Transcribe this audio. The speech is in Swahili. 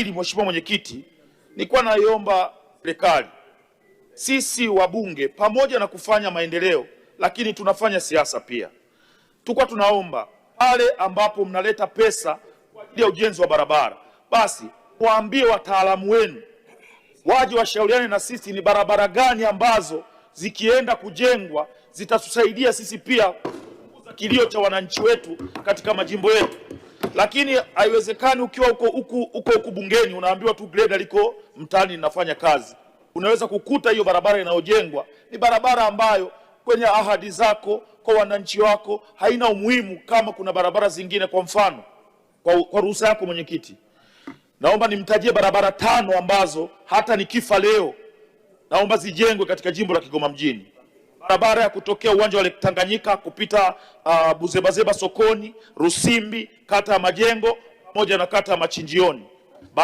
Mheshimiwa Mwenyekiti, nilikuwa naiomba serikali, sisi wabunge pamoja na kufanya maendeleo, lakini tunafanya siasa pia. Tulikuwa tunaomba pale ambapo mnaleta pesa kwa ajili ya ujenzi wa barabara, basi waambie wataalamu wenu waje washauriane na sisi ni barabara gani ambazo zikienda kujengwa zitatusaidia sisi pia kupunguza kilio cha wananchi wetu katika majimbo yetu. Lakini haiwezekani ukiwa huko bungeni unaambiwa tu greda liko mtaani linafanya kazi. Unaweza kukuta hiyo barabara inayojengwa ni barabara ambayo kwenye ahadi zako kwa wananchi wako haina umuhimu kama kuna barabara zingine. Kwa mfano, kwa ruhusa yako Mwenyekiti, naomba nimtajie barabara 5 ambazo hata nikifa leo naomba zijengwe katika jimbo la Kigoma mjini. Barabara ya kutokea uwanja wa Lake Tanganyika kupita Buzebazeba sokoni, Rusimbi, kata ya Majengo pamoja na kata ya Machinjioni.